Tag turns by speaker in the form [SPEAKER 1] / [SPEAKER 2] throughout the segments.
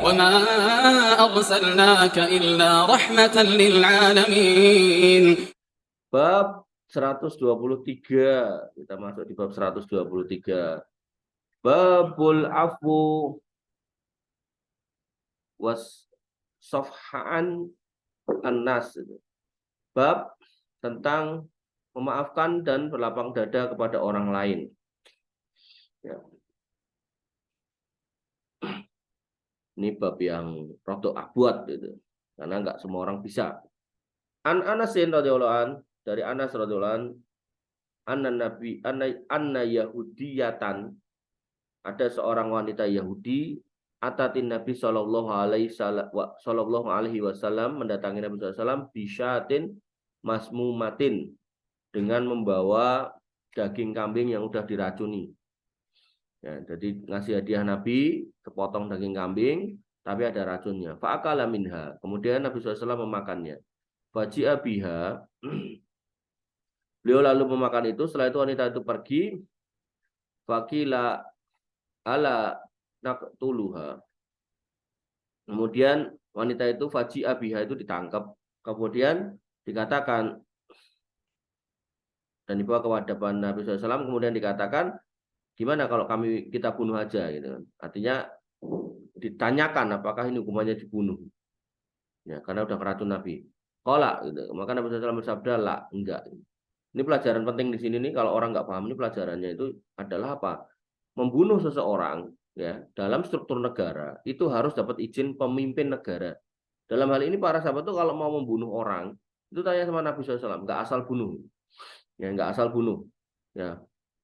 [SPEAKER 1] وما أرسلناك إلا رحمة للعالمين.
[SPEAKER 2] Bab 123, kita masuk di bab 123. Babul afu was sofhaan an-nas. Bab tentang memaafkan dan berlapang dada kepada orang lain. Ya. Ini bab yang rodok abot gitu. Karena nggak semua orang bisa. An Anasin radhiyallahu an, dari Anas radhiyallahu an, anna Yahudiyatan, ada seorang wanita Yahudi atatin Nabi sallallahu alaihi wasallam, mendatangi Nabi SAW bisyatin masmumatin, dengan membawa daging kambing yang sudah diracuni. Ya, jadi ngasih hadiah Nabi sepotong daging kambing tapi ada racunnya. Fa'akala minha, kemudian Nabi SAW memakannya. Faji'a biha, beliau lalu memakan itu. Setelah itu wanita itu pergi. Fakila ala naqtuluha, kemudian wanita itu faji'a biha itu ditangkap, kemudian dikatakan dan dibawa ke hadapan Nabi SAW, kemudian dikatakan gimana kalau kita bunuh aja gitu. Artinya ditanyakan apakah ini hukumannya dibunuh. Ya, karena udah keracun Nabi. Qala gitu. Maka Nabi SAW bersabda, la, enggak. Ini pelajaran penting di sini nih, kalau orang nggak paham ini pelajarannya itu adalah apa? Membunuh seseorang ya dalam struktur negara itu harus dapat izin pemimpin negara. Dalam hal ini para sahabat tuh kalau mau membunuh orang itu tanya sama Nabi SAW, nggak asal bunuh. Ya, nggak asal bunuh. Ya.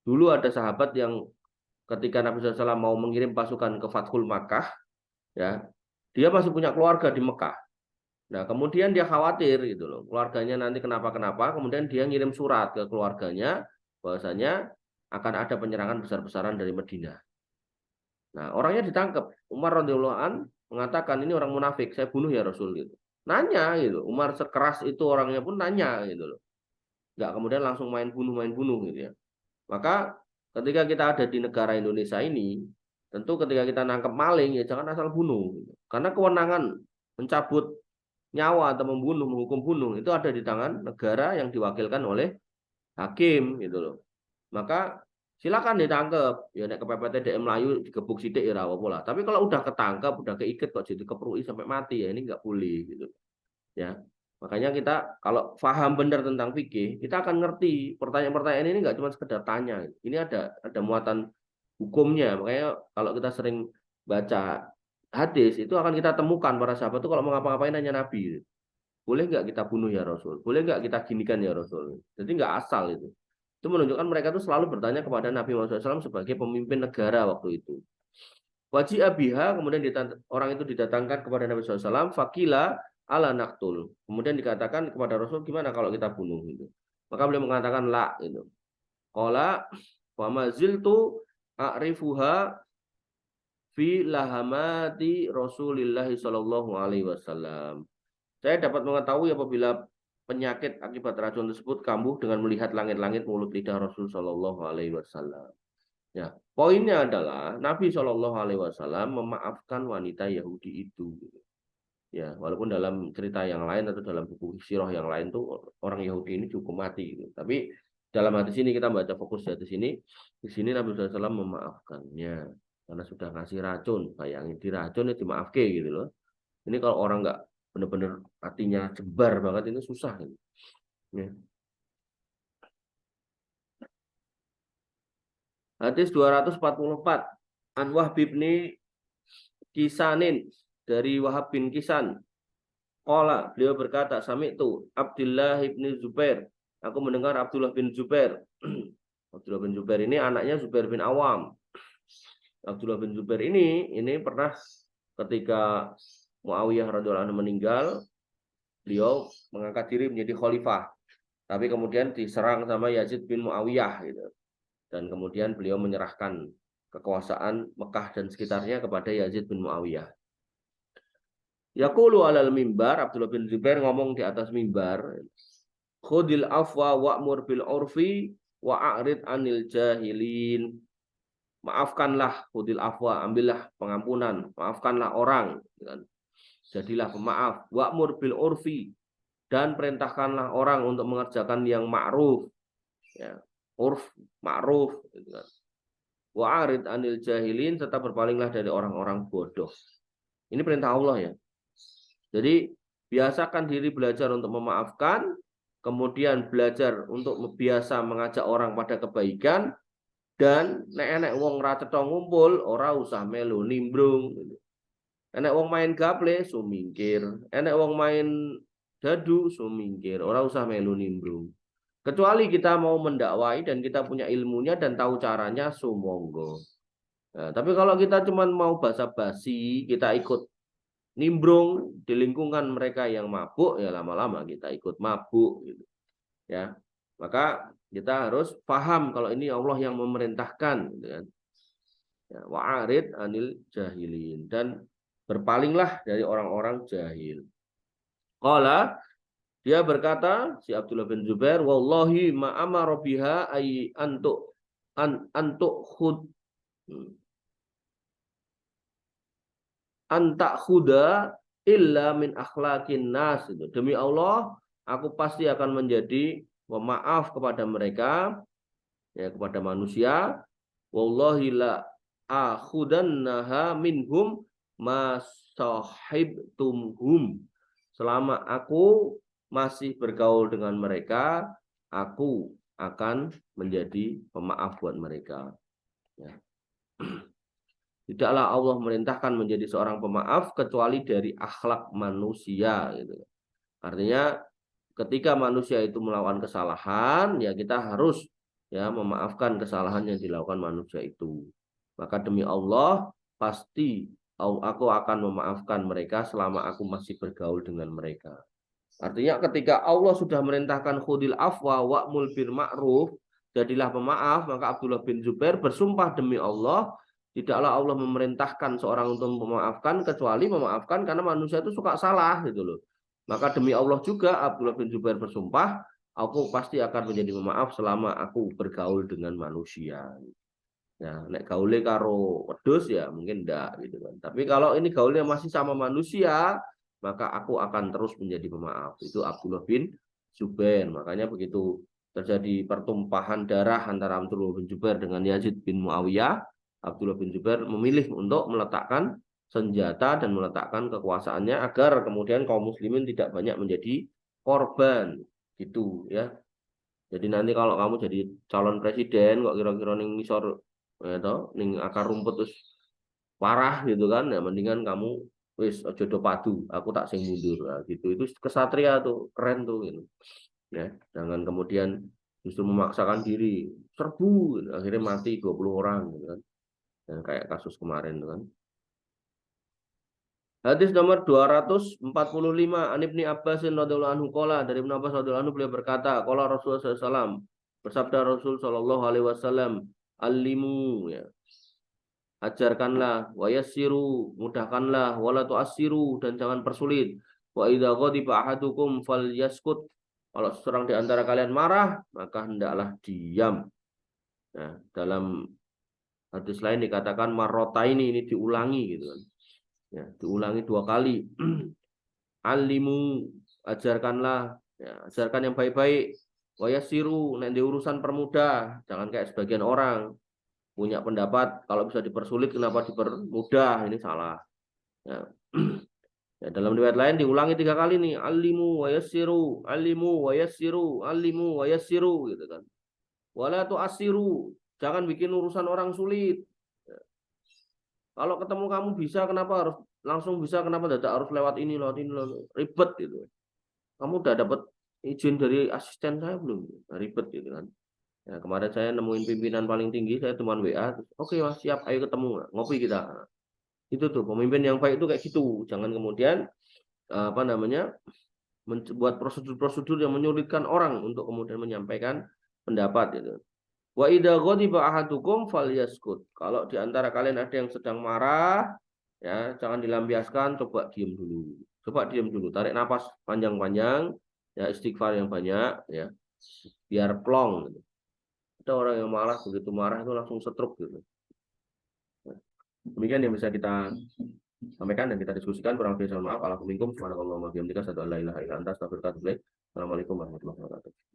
[SPEAKER 2] Dulu ada sahabat yang ketika Nabi SAW mau mengirim pasukan ke Fathul Makkah, ya, dia masih punya keluarga di Mekah. Nah, kemudian dia khawatir gitu loh, keluarganya nanti kenapa-kenapa, kemudian dia ngirim surat ke keluarganya bahwasanya akan ada penyerangan besar-besaran dari Madinah. Nah, orangnya ditangkap. Umar radhiyallahu an mengatakan ini orang munafik, saya bunuh ya Rasul gitu. Nanya gitu. Umar sekeras itu orangnya pun nanya gitu loh. Nggak kemudian langsung main bunuh gitu ya. Maka ketika kita ada di negara Indonesia ini, tentu ketika kita nangkep maling ya jangan asal bunuh. Gitu. Karena kewenangan mencabut nyawa atau membunuh, menghukum bunuh itu ada di tangan negara yang diwakilkan oleh hakim gitu loh. Maka silakan ditangkap ya, nek kepepet DM Melayu digebuk sidik ya ora apa-apa lah. Tapi kalau udah ketangkap, udah keiket kok jadi keprui sampai mati ya ini nggak boleh gitu. Ya. Makanya kita kalau paham benar tentang fikih, kita akan ngerti pertanyaan-pertanyaan ini nggak cuma sekedar tanya. Ini ada muatan hukumnya. Makanya kalau kita sering baca hadis itu akan kita temukan para sahabat itu kalau mau ngapa-ngapain nanya Nabi. Boleh nggak kita bunuh ya Rasul? Boleh nggak kita ginikan ya Rasul? Jadi nggak asal itu. Itu menunjukkan mereka itu selalu bertanya kepada Nabi Muhammad SAW sebagai pemimpin negara waktu itu. Wajib abiha, kemudian orang itu didatangkan kepada Nabi SAW. Fakila ala naktul. Kemudian dikatakan kepada Rasul, gimana kalau kita bunuh? Gitu. Maka beliau mengatakan la. Gitu. Qala wa maziltu a'rifuha fi lahamati Rasulillahi Shallallahu Alaihi Wasallam. Saya dapat mengetahui apabila penyakit akibat racun tersebut kambuh dengan melihat langit-langit mulut lidah Rasul Shallallahu Alaihi Wasallam. Ya, poinnya adalah Nabi Shallallahu Alaihi Wasallam memaafkan wanita Yahudi itu. Ya, walaupun dalam cerita yang lain atau dalam buku sirah yang lain tuh orang Yahudi ini dihukum mati. Gitu. Tapi dalam hadis ini kita baca fokus di hadis ini, di sini Nabi SAW memaafkannya karena sudah ngasih racun. Bayangin diracun itu dimaafke gitu loh. Ini kalau orang nggak benar-benar hatinya jebar banget itu susah. Gitu. Ya. Hadis 244 An Wahb bin Kisanin, dari Wahab bin Kisan. Qala, beliau berkata, sami'tu Abdullah bin Zubair. Aku mendengar Abdullah bin Zubair. Abdullah bin Zubair ini anaknya Zubair bin Awam. Abdullah bin Zubair ini pernah ketika Muawiyah radhiyallahu anhu meninggal, beliau mengangkat diri menjadi khalifah. Tapi kemudian diserang sama Yazid bin Muawiyah gitu. Dan kemudian beliau menyerahkan kekuasaan Mekah dan sekitarnya kepada Yazid bin Muawiyah. Yaqulu alal mimbar, Abdullah bin Zubair ngomong di atas mimbar, khudil afwa wa'mur bil urfi wa'arid anil jahilin. maafkanlah, khudil afwa, ambillah pengampunan, maafkanlah orang, kan? Jadilah pemaaf. Wa'mur bil urfi, dan perintahkanlah orang untuk mengerjakan yang ma'ruf, ya, urf, ma'ruf, gitu kan. Wa'arid anil jahilin, serta berpalinglah dari orang-orang bodoh. Ini perintah Allah ya. Jadi biasakan diri belajar untuk memaafkan, kemudian belajar untuk biasa mengajak orang pada kebaikan, dan nek wong ra cetha ngumpul ora usah melu nimbrung. Enek wong main gaple sumingkir, enek wong main dadu sumingkir, ora usah melu nimbrung. Kecuali kita mau mendakwai dan kita punya ilmunya dan tahu caranya, sumonggo. Nah, tapi kalau kita cuma mau basa-basi, kita ikut nimbrung di lingkungan mereka yang mabuk, ya lama-lama kita ikut mabuk gitu. Ya. Maka kita harus paham kalau ini Allah yang memerintahkan, gitu kan. Ya, wa'arid anil jahilin, dan berpalinglah dari orang-orang jahil. Qala, dia berkata, si Abdullah bin Zubair, wallahi ma amara biha ay antuk khud antak khuda illa min akhlaqin nas. Demi Allah, aku pasti akan menjadi pemaaf kepada mereka, ya, kepada manusia. Wallahi la akhudannaha minhum masahibtumhum. Selama aku masih bergaul dengan mereka, aku akan menjadi pemaaf buat mereka. Ya. Tidaklah Allah merintahkan menjadi seorang pemaaf kecuali dari akhlak manusia, gitu. Artinya ketika manusia itu melakukan kesalahan, ya kita harus, ya, memaafkan kesalahan yang dilakukan manusia itu. Maka demi Allah, pasti aku akan memaafkan mereka selama aku masih bergaul dengan mereka. Artinya ketika Allah sudah merintahkan khudil afwa wa'mul bil ma'ruf, jadilah pemaaf, maka Abdullah bin Zubair bersumpah demi Allah, tidaklah Allah memerintahkan seorang untuk memaafkan kecuali memaafkan karena manusia itu suka salah, gitu loh. Maka demi Allah juga Abdullah bin Zubair bersumpah, aku pasti akan menjadi pemaaf selama aku bergaul dengan manusia. Ya, nek gaule karo wedhus ya mungkin enggak, gitu kan. Tapi kalau ini gaulnya masih sama manusia, maka aku akan terus menjadi pemaaf. Itu Abdullah bin Zubair. Makanya begitu terjadi pertumpahan darah antara Abdullah bin Zubair dengan Yazid bin Muawiyah, Abdullah bin Zubair memilih untuk meletakkan senjata dan meletakkan kekuasaannya agar kemudian kaum muslimin tidak banyak menjadi korban, gitu ya. Jadi nanti kalau kamu jadi calon presiden kok kira-kira ning ngisor, ya toh, ning akar rumput terus parah gitu kan, ya mendingan kamu wis aja do padu, aku tak sing mundur, nah, gitu. Itu kesatria tuh, keren tuh, gitu. Ya, jangan kemudian justru memaksakan diri, serbu, gitu. Akhirnya mati 20 orang, gitu kan. Dan kayak kasus kemarin tuh kan. Hadis nomor 245, An Ibni Abbasin radhiyallahu anhu qala, dari Ibnu Abbas radhiyallahu anhu beliau berkata, qala Rasulullah SAW, bersabda Rasul sallallahu alaihi wasallam, alimu, ya, ajarkanlah, wa yassiru, mudahkanlah, wala tu'assiru, dan jangan persulit. Wa idza ghadiba ahadukum falyaskut, kalau seorang di antara kalian marah, maka hendaklah diam. Nah, dalam hadis lain dikatakan marrotaini, ini diulangi, gitu kan. Ya, diulangi 2 kali. Alimu, ajarkanlah, ya, ajarkan yang baik-baik. Wa yassiru, nek di urusan permudah, jangan kayak sebagian orang punya pendapat kalau bisa dipersulit kenapa dipermudah, ini salah. Ya. Ya, dalam riwayat lain diulangi 3 kali nih, alimu wa yassiru, alimu wa yassiru, alimu wa yassiru, gitu kan. Wala tu'assiru, jangan bikin urusan orang sulit. Ya. Kalau ketemu kamu bisa, kenapa harus langsung bisa, kenapa tidak harus lewat ini, ribet gitu. Kamu udah dapat izin dari asisten saya belum? Nah, ribet gitu kan. Ya, kemarin saya nemuin pimpinan paling tinggi, saya teman WA, oke Mas, siap, ayo ketemu, ngopi kita. Itu tuh pemimpin yang baik itu kayak gitu. Jangan kemudian membuat prosedur-prosedur yang menyulitkan orang untuk kemudian menyampaikan pendapat, gitu. Wa idza ghadiba ahadukum falyaskut. Kalau di antara kalian ada yang sedang marah, ya jangan dilampiaskan, coba diam dulu. Coba diam dulu, tarik napas panjang-panjang, ya istighfar yang banyak, ya. Biar plong, gitu. Ada orang yang marah, begitu marah itu langsung stroke, gitu. Demikian yang bisa kita sampaikan dan kita diskusikan. Kurang lebih mohon maaf. Assalamualaikum warahmatullahi wabarakatuh. Assalamualaikum warahmatullahi wabarakatuh.